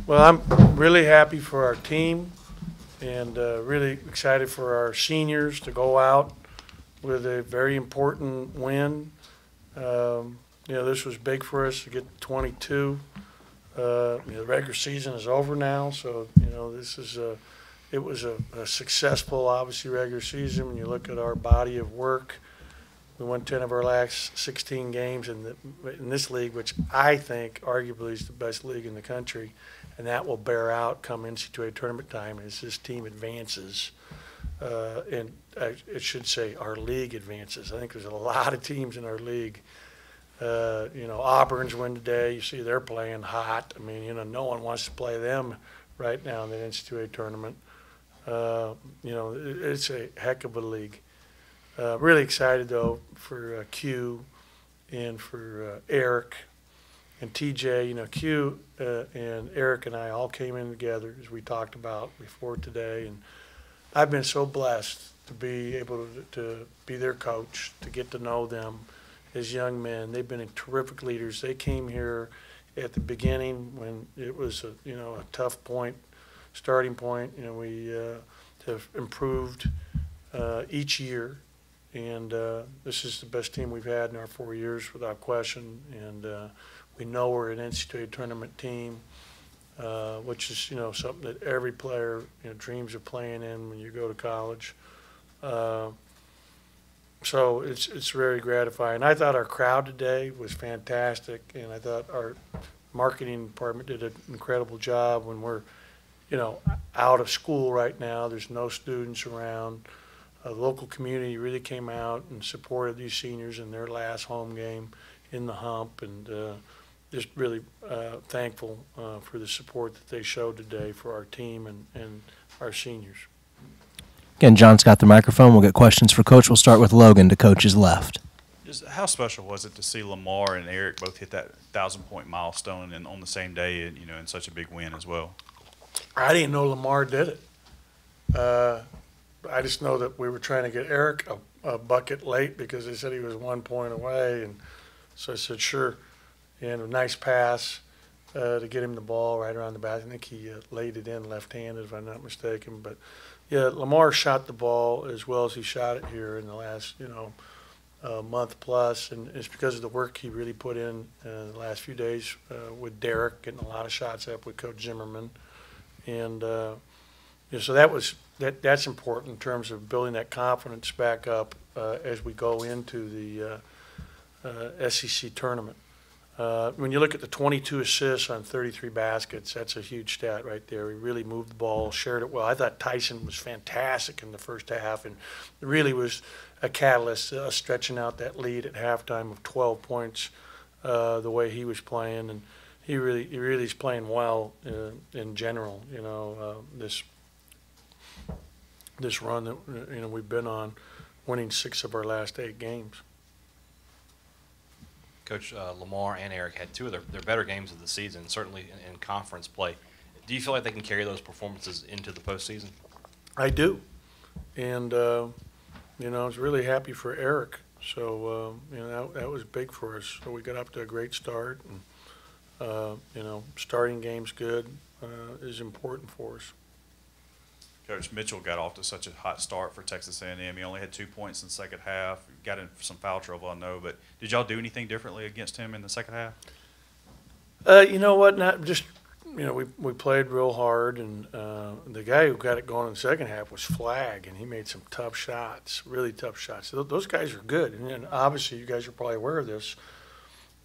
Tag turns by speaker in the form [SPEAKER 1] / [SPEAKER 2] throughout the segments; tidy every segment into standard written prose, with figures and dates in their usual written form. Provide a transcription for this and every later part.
[SPEAKER 1] Well, I'm really happy for our team and really excited for our seniors to go out with a very important win. This was big for us to get 22. The regular season is over now, so this is it was a successful, obviously, regular season. When you look at our body of work, we won 10 of our last 16 games in this league, which I think arguably is the best league in the country, and that will bear out come NCAA tournament time as this team advances. And it should say our league advances. I think there's a lot of teams in our league. Auburn's win today. You see they're playing hot. I mean, no one wants to play them right now in the NCAA tournament. It's a heck of a league. Really excited, though, for Q and for Eric and TJ. Q and Eric and I all came in together, as we talked about before today. And I've been so blessed to be able to be their coach, to get to know them as young men. They've been terrific leaders. They came here at the beginning when it was a tough starting point. We have improved each year. And this is the best team we've had in our 4 years, without question. And we know we're an NCAA tournament team, which is something that every player dreams of playing in when you go to college. So it's very gratifying. I thought our crowd today was fantastic, and I thought our marketing department did an incredible job. When we're out of school right now, there's no students around. The local community really came out and supported these seniors in their last home game in the Hump, and just really thankful for the support that they showed today for our team and our seniors.
[SPEAKER 2] Again, John's got the microphone. We'll get questions for Coach. We'll start with Logan to Coach's left.
[SPEAKER 3] Just how special was it to see Lamar and Eric both hit that 1,000-point milestone and on the same day, and in such a big win as well?
[SPEAKER 1] I didn't know Lamar did it. I just know that we were trying to get Eric a bucket late because they said he was 1 point away, and so I said sure. And a nice pass to get him the ball right around the bat. I think he laid it in left-handed, if I'm not mistaken. But yeah, Lamar shot the ball as well as he shot it here in the last month plus, and it's because of the work he really put in the last few days with Derek, getting a lot of shots up with Coach Zimmerman, and so that's important in terms of building that confidence back up as we go into the SEC tournament. When you look at the 22 assists on 33 baskets, that's a huge stat right there. He really moved the ball, shared it well. I thought Tyson was fantastic in the first half, and it really was a catalyst, stretching out that lead at halftime of 12 points the way he was playing. And he really is playing well in general, this run that we've been on, winning 6 of our last 8 games.
[SPEAKER 4] Coach, Lamar and Eric had 2 of their better games of the season, certainly in conference play. Do you feel like they can carry those performances into the postseason?
[SPEAKER 1] I do, and I was really happy for Eric. So that was big for us. So we got up to a great start, and starting games good is important for us.
[SPEAKER 3] Coach, Mitchell got off to such a hot start for Texas A&M. He only had 2 points in the second half. Got in some foul trouble, I know. But did y'all do anything differently against him in the second half?
[SPEAKER 1] You know what? Not just we played real hard, and the guy who got it going in the second half was Flagg, and he made some tough shots, really tough shots. Those guys are good, and obviously you guys are probably aware of this.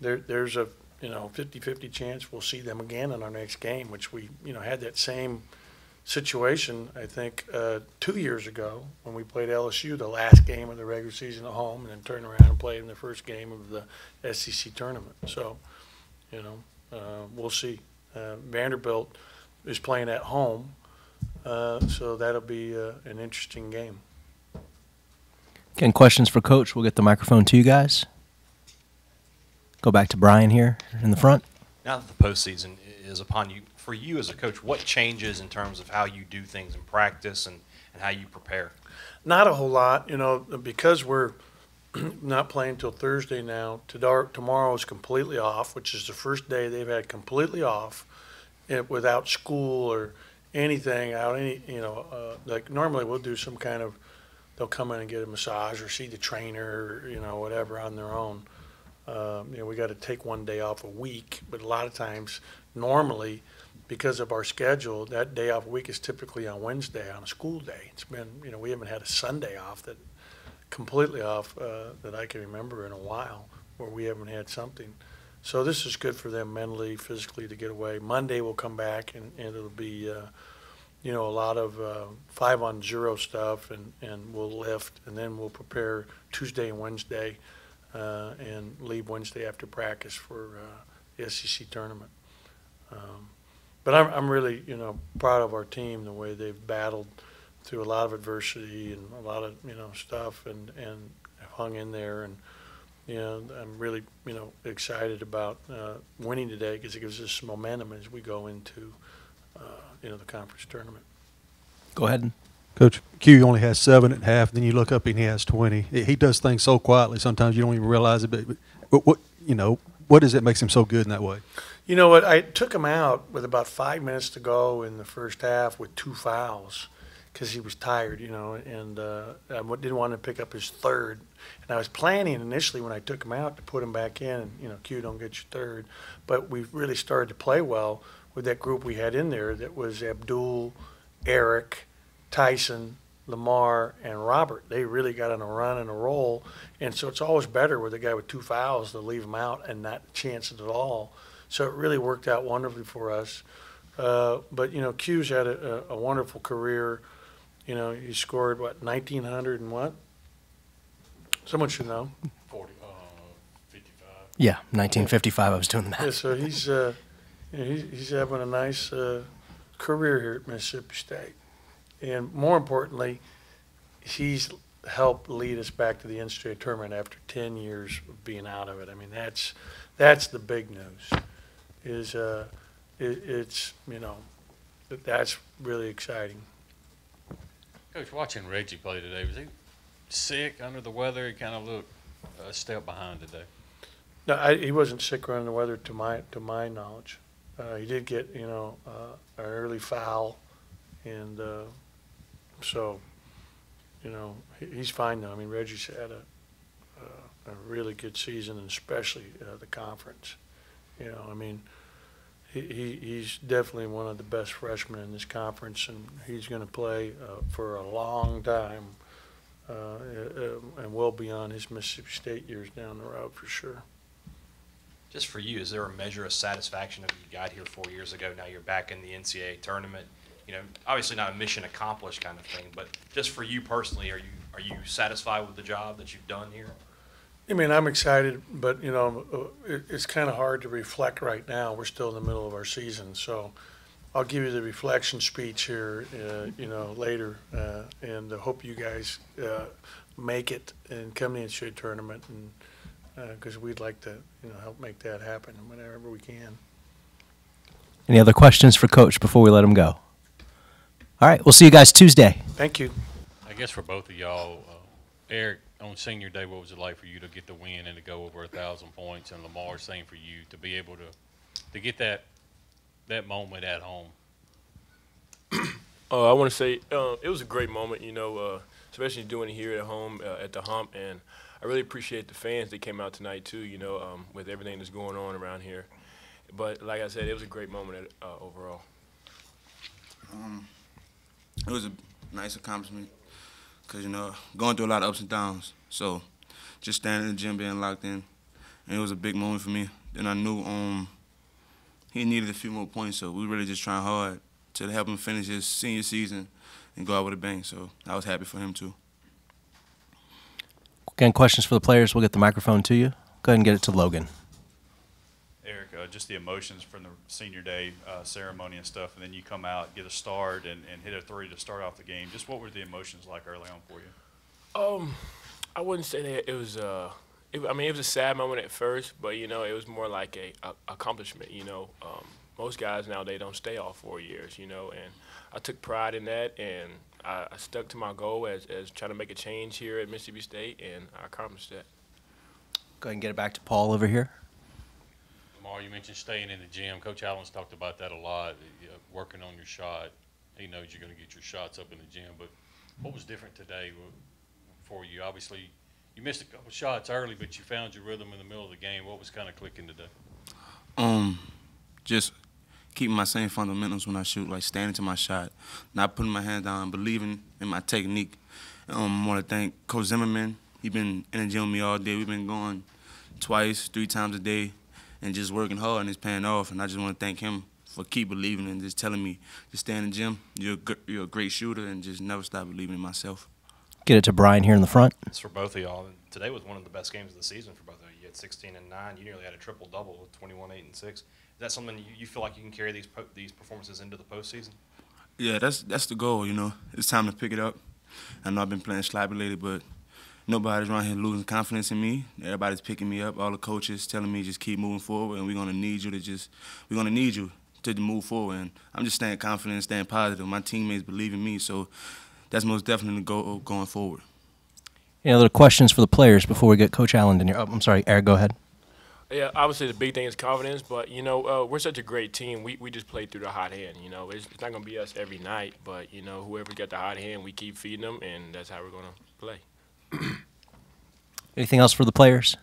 [SPEAKER 1] There's a 50-50 chance we'll see them again in our next game, which we had that same situation, I think, 2 years ago when we played LSU the last game of the regular season at home, and then turned around and played in the first game of the SEC tournament. So, we'll see. Vanderbilt is playing at home, so that'll be an interesting game.
[SPEAKER 2] Again, questions for Coach. We'll get the microphone to you guys. Go back to Brian here in the front.
[SPEAKER 4] Now that the postseason is upon you, for you as a coach, what changes in terms of how you do things in practice and how you prepare?
[SPEAKER 1] Not a whole lot, because we're not playing until Thursday now. Tomorrow is completely off, which is the first day they've had completely off, without school or anything out, like normally we'll do some kind of, they'll come in and get a massage or see the trainer, or, whatever on their own. We got to take one day off a week, but a lot of times, normally, because of our schedule, that day off a week is typically on Wednesday on a school day. It's been, we haven't had a Sunday off completely off that I can remember in a while where we haven't had something. So this is good for them mentally, physically to get away. Monday we'll come back and it'll be, a lot of 5-on-0 stuff and we'll lift and then we'll prepare Tuesday and Wednesday and leave Wednesday after practice for the SEC tournament. But I'm really, proud of our team, the way they've battled through a lot of adversity and a lot of, stuff and have hung in there. And, I'm really, excited about winning today because it gives us some momentum as we go into, the conference tournament.
[SPEAKER 2] Go ahead.
[SPEAKER 5] Coach, Q only has 7 at half, then you look up and he has 20. He does things so quietly sometimes you don't even realize it. But what is it makes him so good in that way?
[SPEAKER 1] You know what? I took him out with about 5 minutes to go in the first half with 2 fouls because he was tired, and I didn't want to pick up his third. And I was planning initially when I took him out to put him back in, and, Q, don't get your third. But we really started to play well with that group we had in there that was Abdul, Eric, Tyson, Lamar, and Robert. They really got on a run and a roll. And so it's always better with a guy with 2 fouls to leave him out and not chance it at all. So it really worked out wonderfully for us. But, Q's had a wonderful career. He scored, 1,900 and what? Someone should know.
[SPEAKER 4] 55.
[SPEAKER 2] Yeah, 1955. I was doing the math.
[SPEAKER 1] Yeah, so he's having a nice career here at Mississippi State. And more importantly, he's helped lead us back to the NCAA tournament after 10 years of being out of it. I mean, that's the big news. That's really exciting.
[SPEAKER 6] Coach, watching Reggie play today, was he sick, under the weather? He kind of looked a step behind today.
[SPEAKER 1] No, he wasn't sick or under the weather to my knowledge. He did get an early foul, and so he's fine now. I mean, Reggie's had a really good season, and especially the conference. I mean, he's definitely one of the best freshmen in this conference, and he's going to play for a long time and well beyond his Mississippi State years down the road for sure.
[SPEAKER 4] Just for you, is there a measure of satisfaction of you got here 4 years ago? Now you're back in the NCAA tournament. Obviously not a mission accomplished kind of thing, but just for you personally, are you satisfied with the job that you've done here?
[SPEAKER 1] I mean, I'm excited, but, it's kind of hard to reflect right now. We're still in the middle of our season. So I'll give you the reflection speech here, later, and hope you guys make it and come to the NCAA tournament, and because we'd like to, help make that happen whenever we can.
[SPEAKER 2] Any other questions for Coach before we let him go? All right, we'll see you guys Tuesday.
[SPEAKER 1] Thank you.
[SPEAKER 6] I guess for both of y'all, Eric, on senior day, what was it like for you to get the win and to go over 1,000 points? And Lamar, same for you, to be able to get that moment at home.
[SPEAKER 7] I want to say it was a great moment, especially doing it here at home at the Hump. And I really appreciate the fans that came out tonight too, with everything that's going on around here. But like I said, it was a great moment overall.
[SPEAKER 8] It was a nice accomplishment because, going through a lot of ups and downs. So just standing in the gym, being locked in, and it was a big moment for me. Then I knew he needed a few more points, so we were really just trying hard to help him finish his senior season and go out with a bang. So I was happy for him too.
[SPEAKER 2] Again, questions for the players. We'll get the microphone to you. Go ahead and get it to Logan.
[SPEAKER 3] Eric, just the emotions from the senior day ceremony and stuff, and then you come out, get a start, and hit a 3 to start off the game. Just what were the emotions like early on for you?
[SPEAKER 7] I wouldn't say that it was it was a sad moment at first, but it was more like a accomplishment. Most guys now, they don't stay all 4 years. And I took pride in that, and I stuck to my goal as trying to make a change here at Mississippi State, and I accomplished that.
[SPEAKER 2] Go ahead and get it back to Paul over here.
[SPEAKER 6] Lamar, you mentioned staying in the gym. Coach Howland's talked about that a lot, working on your shot. He knows you're going to get your shots up in the gym. But what was different today for you? Obviously, you missed a couple shots early, but you found your rhythm in the middle of the game. What was kind of clicking today?
[SPEAKER 8] Just keeping my same fundamentals when I shoot, like standing to my shot, not putting my hand down, believing in my technique. I want to thank Coach Zimmerman. He's been in the gym with me all day. We've been going twice, 3 times a day, and just working hard, and it's paying off. And I just want to thank him for keep believing and just telling me, just stay in the gym. You're a great shooter, and just never stop believing in myself.
[SPEAKER 2] Get it to Brian here in the front.
[SPEAKER 4] It's for both of y'all. And today was one of the best games of the season for both of you. You had 16 and 9. You nearly had a triple-double with 21, 8, and 6. Is that something you feel like you can carry these performances into the postseason?
[SPEAKER 8] Yeah, that's the goal, you know. It's time to pick it up. I know I've been playing sloppy lately, but nobody's around here losing confidence in me. Everybody's picking me up. All the coaches telling me just keep moving forward, and we're gonna need you to move forward. And I'm just staying confident and staying positive. My teammates believe in me, so that's most definitely the goal going forward.
[SPEAKER 2] Any other questions for the players before we get Coach Howland in here? Oh, I'm sorry, Eric, go ahead.
[SPEAKER 7] Yeah, obviously the big thing is confidence, but, you know, we're such a great team. We just play through the hot hand, you know. It's not going to be us every night, but, you know, whoever got the hot hand, we keep feeding them, and that's how we're going to play.
[SPEAKER 2] Anything else for the players?